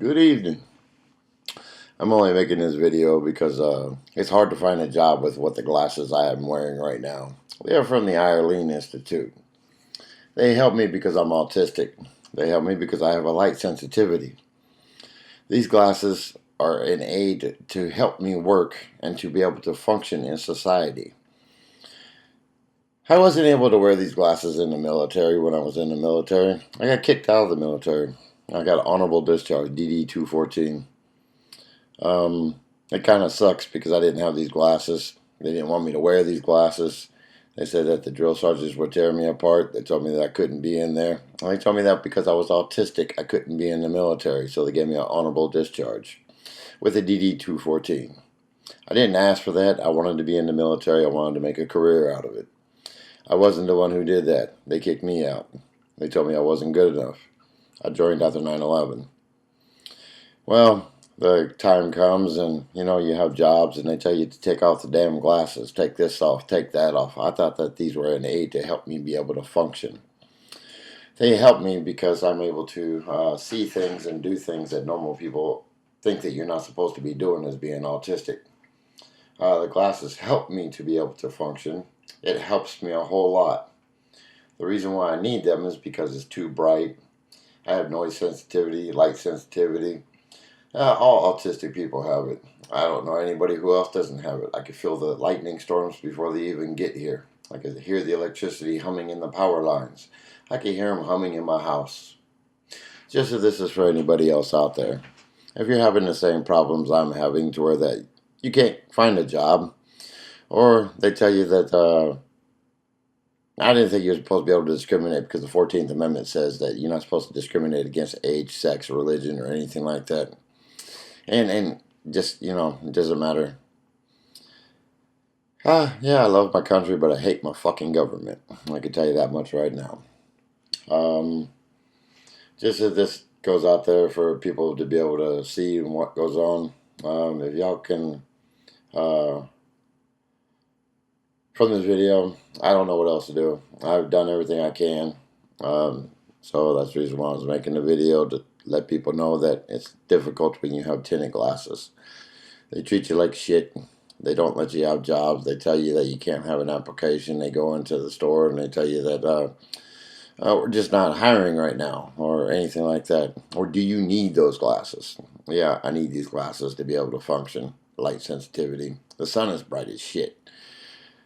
Good evening. I'm only making this video because it's hard to find a job with what the glasses I am wearing right now. They are from the Irlen Institute. They help me because I'm autistic. They help me because I have a light sensitivity. These glasses are an aid to help me work and to be able to function in society. I wasn't able to wear these glasses in the military when I was in the military. I got kicked out of the military. I got honorable discharge, DD 214. It kind of sucks because I didn't have these glasses. They didn't want me to wear these glasses. They said that the drill sergeants would tear me apart. They told me that I couldn't be in there. And they told me that because I was autistic, I couldn't be in the military. So they gave me an honorable discharge with a DD 214. I didn't ask for that. I wanted to be in the military. I wanted to make a career out of it. I wasn't the one who did that. They kicked me out. They told me I wasn't good enough. I joined after 9/11. Well, the time comes and, you have jobs and they tell you to take off the damn glasses, take this off, take that off. I thought that these were an aid to help me be able to function. They help me because I'm able to see things and do things that normal people think that you're not supposed to be doing as being autistic. The glasses help me to be able to function. It helps me a whole lot. The reason why I need them is because it's too bright. I have noise sensitivity, light sensitivity. All autistic people have it. I don't know anybody who else doesn't have it. I can feel the lightning storms before they even get here. I can hear the electricity humming in the power lines. I can hear them humming in my house. Just as this is for anybody else out there. If you're having the same problems I'm having to where that you can't find a job, or they tell you that I didn't think you were supposed to be able to discriminate because the 14th Amendment says that you're not supposed to discriminate against age, sex, religion, or anything like that. And just, it doesn't matter. Yeah, I love my country, but I hate my fucking government. I can tell you that much right now. Just as this goes out there for people to be able to see what goes on, if y'all can, from this video, I don't know what else to do. I've done everything I can. So that's the reason why I was making the video, to let people know that it's difficult when you have tinted glasses. They treat you like shit. They don't let you have jobs. They tell you that you can't have an application. They go into the store and they tell you that we're just not hiring right now or anything like that. Or do you need those glasses? Yeah, I need these glasses to be able to function. Light sensitivity. The sun is bright as shit.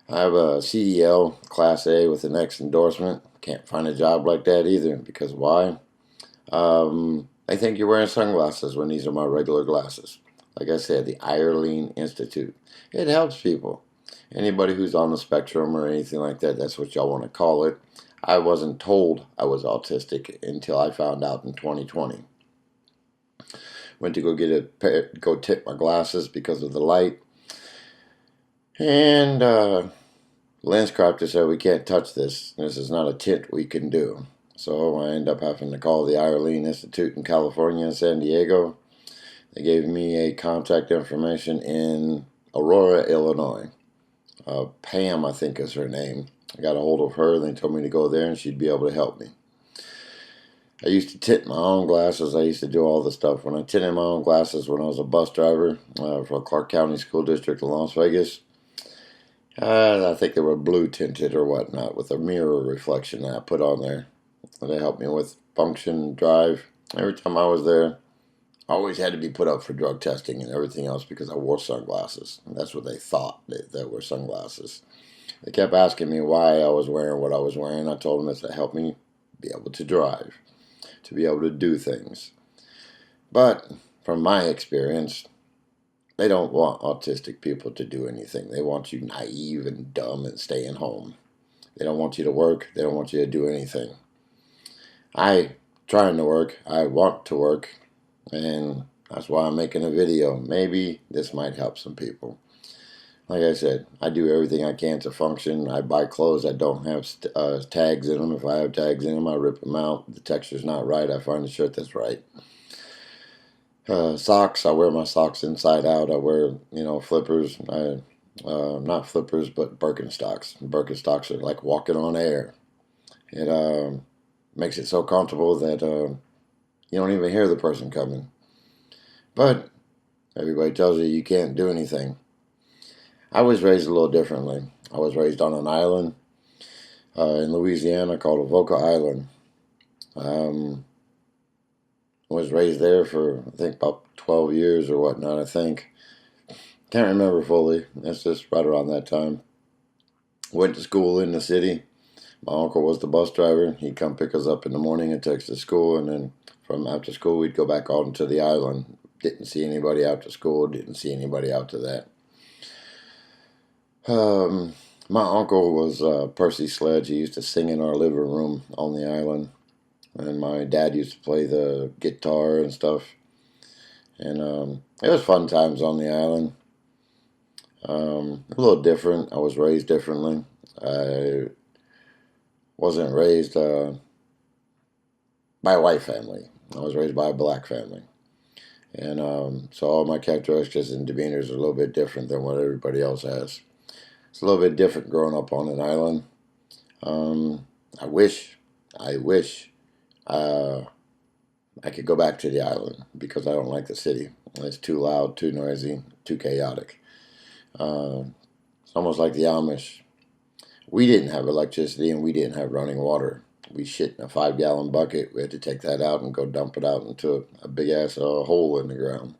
I have a CDL Class A with an X endorsement. Can't find a job like that either. Because why? I think you're wearing sunglasses when these are my regular glasses. Like I said, the Irlen Institute. It helps people. Anybody who's on the spectrum or anything like that, that's what y'all want to call it. I wasn't told I was autistic until I found out in 2020. Went to go tip my glasses because of the light. And lens crafter said, we can't touch this. This is not a tint we can do. So I ended up having to call the Irlen Institute in California and San Diego. They gave me a contact information in Aurora, Illinois. Pam, I think is her name. I got a hold of her. They told me to go there and she'd be able to help me. I used to tint my own glasses. I used to do all the stuff. When I tinted my own glasses when I was a bus driver for Clark County School District in Las Vegas, I think they were blue tinted or whatnot with a mirror reflection that I put on there. They helped me with function, drive. Every time I was there, I always had to be put up for drug testing and everything else because I wore sunglasses. And that's what they thought, that were sunglasses. They kept asking me why I was wearing what I was wearing. I told them it's to help me be able to drive, to be able to do things. But from my experience, they don't want autistic people to do anything. They want you naive and dumb and staying home. They don't want you to work. They don't want you to do anything. I trying to work. I want to work. And that's why I'm making a video. Maybe this might help some people. Like I said, I do everything I can to function. I buy clothes that don't have tags in them. If I have tags in them, I rip them out. If the texture's not right, I find a shirt that's right. Socks, I wear my socks inside out. I wear, flippers. Not flippers, but Birkenstocks. Birkenstocks are like walking on air. It makes it so comfortable that you don't even hear the person coming. But everybody tells you can't do anything. I was raised a little differently. I was raised on an island in Louisiana called Avoca Island. Um, I was raised there for, I think, about 12 years or whatnot, I think. Can't remember fully. That's just right around that time. Went to school in the city. My uncle was the bus driver. He'd come pick us up in the morning and take us to school, and then from after school, we'd go back out to the island. Didn't see anybody after school. Didn't see anybody after that. My uncle was Percy Sledge. He used to sing in our living room on the island, and my dad used to play the guitar and stuff. And it was fun times on the island. A little different. I was raised differently. I wasn't raised by a white family. I was raised by a black family. And so all my characteristics and demeanors are a little bit different than what everybody else has. It's a little bit different growing up on an island. I wish uh, I could go back to the island because I don't like the city. It's too loud, too noisy, too chaotic. It's almost like the Amish. We didn't have electricity and we didn't have running water. We shit in a 5-gallon bucket. We had to take that out and go dump it out into a big ass hole in the ground.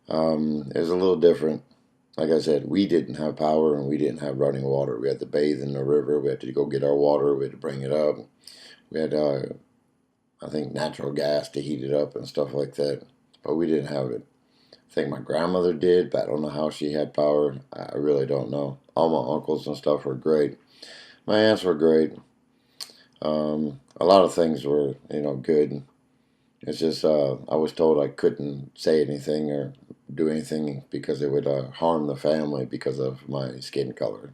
It was a little different. Like I said, we didn't have power and we didn't have running water. We had to bathe in the river. We had to go get our water. We had to bring it up. We had, I think, natural gas to heat it up and stuff like that. But we didn't have it. I think my grandmother did, but I don't know how she had power. I really don't know. All my uncles and stuff were great. My aunts were great. A lot of things were, good. It's just I was told I couldn't say anything or do anything because it would harm the family because of my skin color.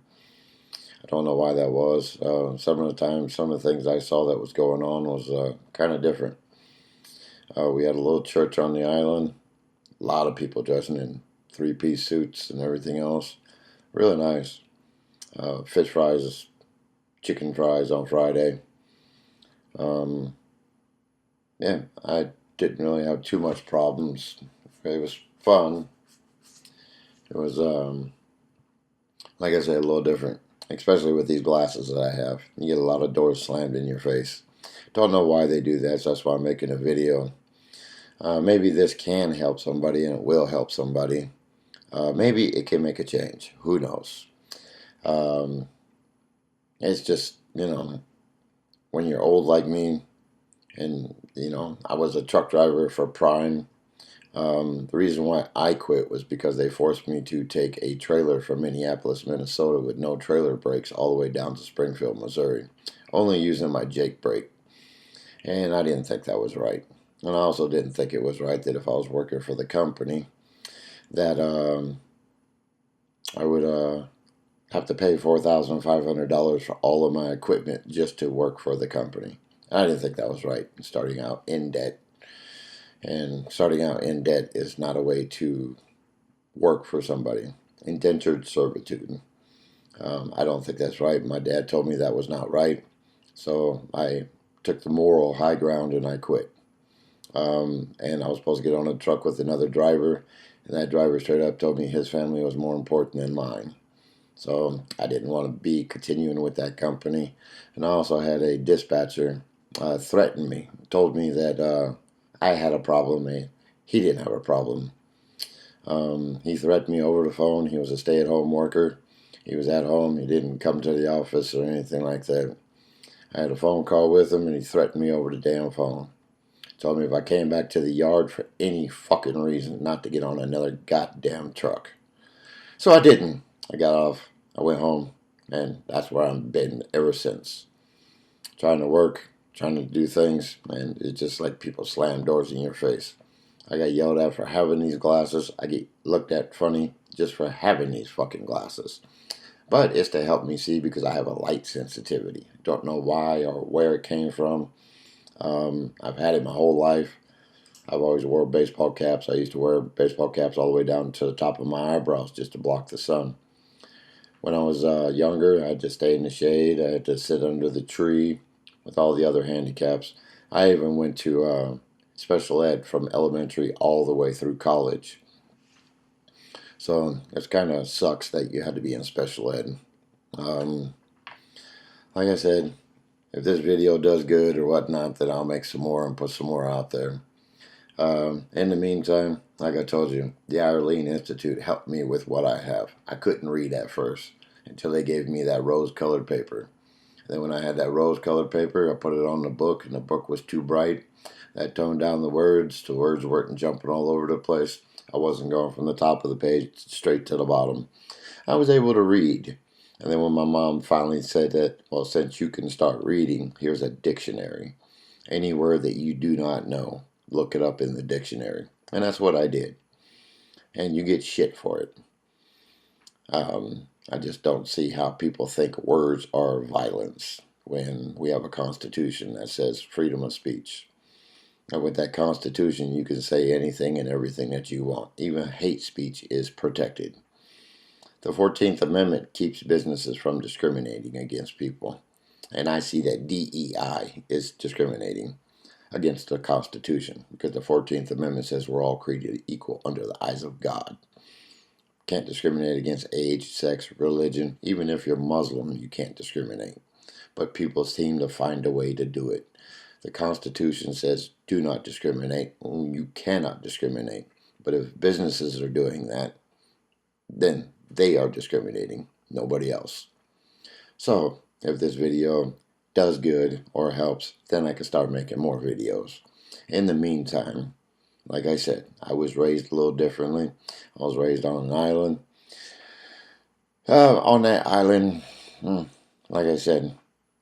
I don't know why that was. Some of the times, some of the things I saw that was going on was kind of different. We had a little church on the island. A lot of people dressing in 3-piece suits and everything else. Really nice. Fish fries, chicken fries on Friday. Yeah, I didn't really have too much problems. It was fun. It was, like I said, a little different, especially with these glasses that I have. You get a lot of doors slammed in your face. Don't know why they do that, so that's why I'm making a video. Maybe this can help somebody and it will help somebody. Maybe it can make a change. Who knows? Um, it's just, when you're old like me, and, I was a truck driver for Prime. The reason why I quit was because they forced me to take a trailer from Minneapolis, Minnesota with no trailer brakes all the way down to Springfield, Missouri, only using my Jake brake. And I didn't think that was right. And I also didn't think it was right that if I was working for the company, that I would have to pay $4,500 for all of my equipment just to work for the company. I didn't think that was right, starting out in debt. And starting out in debt is not a way to work for somebody. Indentured servitude. I don't think that's right. My dad told me that was not right. So I took the moral high ground and I quit. And I was supposed to get on a truck with another driver. And that driver straight up told me his family was more important than mine. So I didn't want to be continuing with that company. And I also had a dispatcher threaten me, told me that I had a problem and he didn't have a problem. He threatened me over the phone. He was a stay-at-home worker. He was at home. He didn't come to the office or anything like that. I had a phone call with him and he threatened me over the damn phone. Told me if I came back to the yard for any fucking reason not to get on another goddamn truck. So I didn't. I got off. I went home. And that's where I've been ever since. Trying to work, trying to do things, and it's just like people slam doors in your face. I got yelled at for having these glasses. I get looked at funny just for having these fucking glasses. But it's to help me see because I have a light sensitivity. Don't know why or where it came from. I've had it my whole life. I've always wore baseball caps. I used to wear baseball caps all the way down to the top of my eyebrows just to block the sun. When I was younger, I had to stay in the shade. I had to sit under the tree with all the other handicaps. I even went to special ed from elementary all the way through college. So it kind of sucks that you had to be in special ed. Like I said, if this video does good or whatnot, then I'll make some more and put some more out there. In the meantime, like I told you, the Irlen Institute helped me with what I have. I couldn't read at first until they gave me that rose-colored paper. Then when I had that rose-colored paper, I put it on the book, and the book was too bright. That toned down the words. The words weren't jumping all over the place. I wasn't going from the top of the page straight to the bottom. I was able to read. And then when my mom finally said that, well, since you can start reading, here's a dictionary. Any word that you do not know, look it up in the dictionary. And that's what I did. And you get shit for it. I just don't see how people think words are violence when we have a constitution that says freedom of speech. And with that constitution, you can say anything and everything that you want. Even hate speech is protected. The 14th Amendment keeps businesses from discriminating against people. And I see that DEI is discriminating against the Constitution, because the 14th Amendment says we're all created equal under the eyes of God. Can't discriminate against age, sex, religion. Even if you're Muslim, you can't discriminate. But people seem to find a way to do it. The Constitution says do not discriminate. You cannot discriminate. But if businesses are doing that, then they are discriminating, nobody else. So if this video does good or helps, then I can start making more videos. In the meantime, like I said, I was raised a little differently. I was raised on an island. On that island, like I said,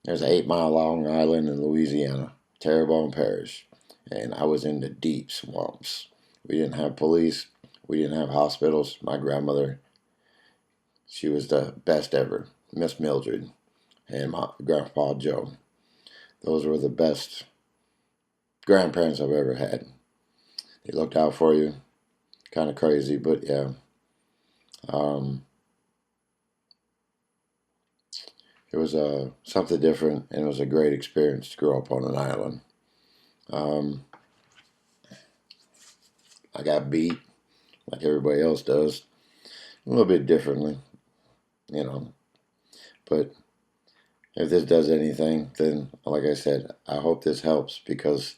there's an 8-mile long island in Louisiana, Terrebonne Parish, and I was in the deep swamps. We didn't have police. We didn't have hospitals. My grandmother, she was the best ever, Miss Mildred, and my grandpa Joe. Those were the best grandparents I've ever had. They looked out for you. Kind of crazy, but yeah. It was something different, and it was a great experience to grow up on an island. I got beat, like everybody else does, a little bit differently, But if this does anything, then, like I said, I hope this helps, because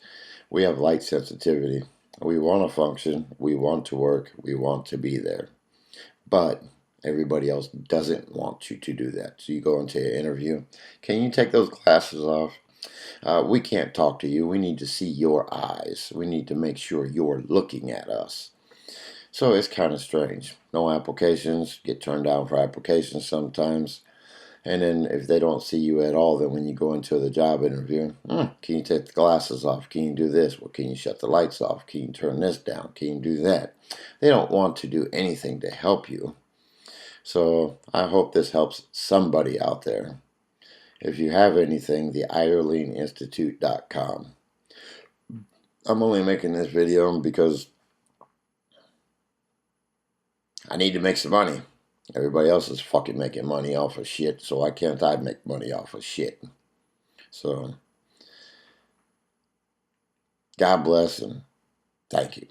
we have light sensitivity. We want to function, we want to work, we want to be there. But everybody else doesn't want you to do that. So you go into an interview. Can you take those glasses off? We can't talk to you. We need to see your eyes. We need to make sure you're looking at us. So it's kind of strange. No applications. Get turned down for applications sometimes. And then if they don't see you at all, then when you go into the job interview, can you take the glasses off? Can you do this? Well, can you shut the lights off? Can you turn this down? Can you do that? They don't want to do anything to help you. So I hope this helps somebody out there. If you have anything, the IrlenInstitute.com. I'm only making this video because I need to make some money. Everybody else is fucking making money off of shit, so why can't I make money off of shit? So, God bless and thank you.